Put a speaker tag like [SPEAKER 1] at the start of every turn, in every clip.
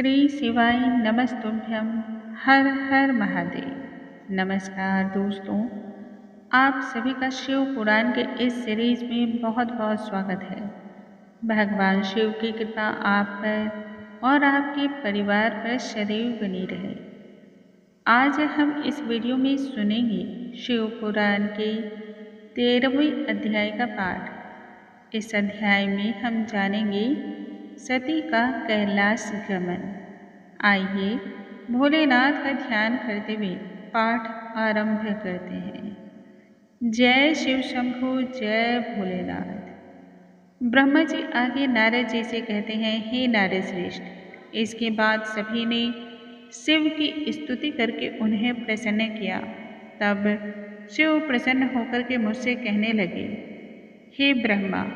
[SPEAKER 1] श्री शिवाय नमस्तुभ्यं। हर हर महादेव। नमस्कार दोस्तों, आप सभी का शिव पुराण के इस सीरीज में बहुत बहुत स्वागत है। भगवान शिव की कृपा आप पर और आपके परिवार पर सदैव बनी रहे। आज हम इस वीडियो में सुनेंगे शिव पुराण के 13वें अध्याय का पाठ। इस अध्याय में हम जानेंगे सती का कैलाश गमन। आइए भोलेनाथ का ध्यान करते हुए पाठ आरंभ करते हैं। जय शिव शंभु, जय भोलेनाथ। ब्रह्मा जी आगे नारद जी से कहते हैं, हे नारद श्रेष्ठ। इसके बाद सभी ने शिव की स्तुति करके उन्हें प्रसन्न किया। तब शिव प्रसन्न होकर के मुझसे कहने लगे, हे ब्रह्मा,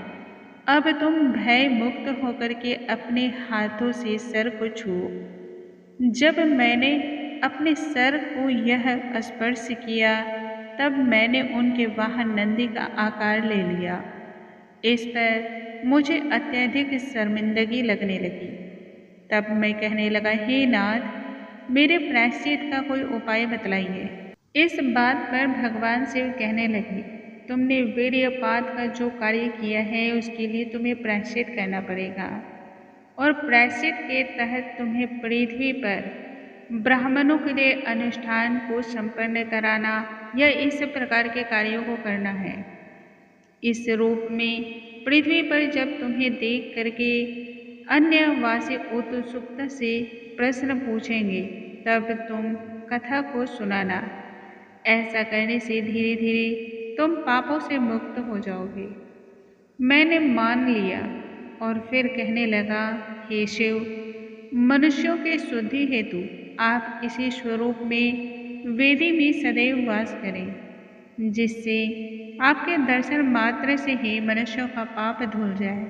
[SPEAKER 1] अब तुम भय मुक्त होकर के अपने हाथों से सर को छुओ। जब मैंने अपने सर को यह स्पर्श किया तब मैंने उनके वाहन नंदी का आकार ले लिया। इस पर मुझे अत्यधिक शर्मिंदगी लगने लगी। तब मैं कहने लगा, हे नाथ, मेरे प्रायश्चित का कोई उपाय बतलाइए। इस बात पर भगवान शिव कहने लगे, तुमने वीर्यपात का जो कार्य किया है उसके लिए तुम्हें प्रायश्चित करना पड़ेगा, और प्रायश्चित के तहत तुम्हें पृथ्वी पर ब्राह्मणों के लिए अनुष्ठान को संपन्न कराना या इस प्रकार के कार्यों को करना है। इस रूप में पृथ्वी पर जब तुम्हें देख करके अन्य वासी उत्सुकता से प्रश्न पूछेंगे तब तुम कथा को सुनाना। ऐसा करने से धीरे धीरे तुम पापों से मुक्त हो जाओगे। मैंने मान लिया और फिर कहने लगा, हे शिव, मनुष्यों के शुद्धि हेतु आप इसी स्वरूप में वेदी में सदैव वास करें, जिससे आपके दर्शन मात्र से ही मनुष्यों का पाप धुल जाए।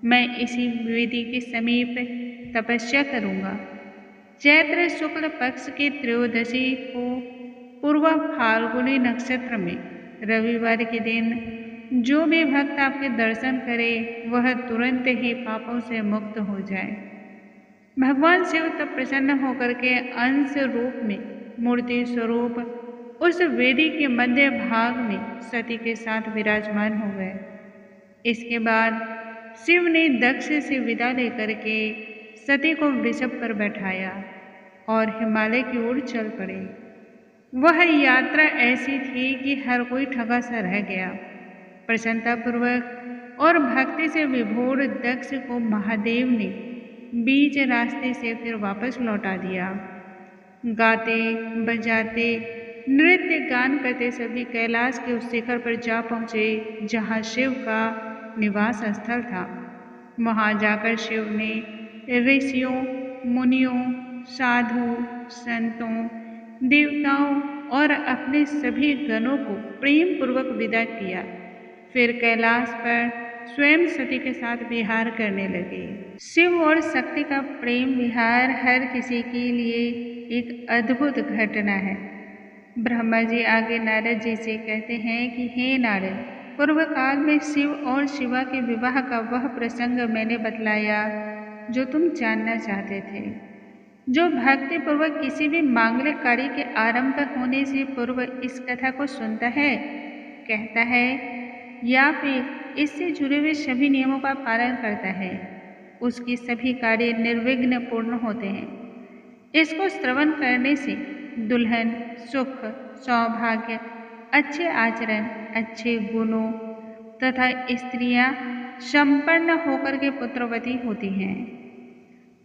[SPEAKER 1] मैं इसी वेदी के समीप तपस्या करूँगा। चैत्र शुक्ल पक्ष की त्रयोदशी को पूर्व फाल्गुनी नक्षत्र में रविवार के दिन जो भी भक्त आपके दर्शन करे वह तुरंत ही पापों से मुक्त हो जाए। भगवान शिव तब प्रसन्न होकर के अंश रूप में मूर्ति स्वरूप उस वेदी के मध्य भाग में सती के साथ विराजमान हो गए। इसके बाद शिव ने दक्ष से विदा लेकर के सती को वृषभ पर बैठाया और हिमालय की ओर चल पड़े। वह यात्रा ऐसी थी कि हर कोई ठगा सा रह गया। प्रसन्नतापूर्वक और भक्ति से विभोर दक्ष को महादेव ने बीच रास्ते से फिर वापस लौटा दिया। गाते बजाते नृत्य गान करते सभी कैलाश के उस शिखर पर जा पहुँचे जहाँ शिव का निवास स्थल था। वहाँ जाकर शिव ने ऋषियों, मुनियों, साधु, संतों, देवताओं और अपने सभी गणों को प्रेम पूर्वक विदा किया। फिर कैलाश पर स्वयं सती के साथ विहार करने लगे। शिव और शक्ति का प्रेम विहार हर किसी के लिए एक अद्भुत घटना है। ब्रह्मा जी आगे नारद जी से कहते हैं कि हे नारद, पूर्व काल में शिव और शिवा के विवाह का वह प्रसंग मैंने बतलाया जो तुम जानना चाहते थे। जो भक्ति पूर्वक किसी भी मांगलिक कार्य के आरंभ होने से पूर्व इस कथा को सुनता है, कहता है या फिर इससे जुड़े हुए सभी नियमों का पालन करता है, उसकी सभी कार्य निर्विघ्न पूर्ण होते हैं। इसको श्रवण करने से दुल्हन, सुख, सौभाग्य, अच्छे आचरण, अच्छे गुणों तथा स्त्रियां संपन्न होकर के पुत्रवती होती हैं।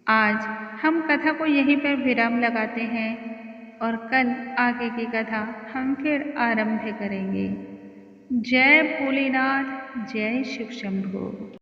[SPEAKER 1] आज हम कथा को यहीं पर विराम लगाते हैं और कल आगे की कथा हम फिर आरंभ करेंगे। जय भोलेनाथ, जय शिव शंभो।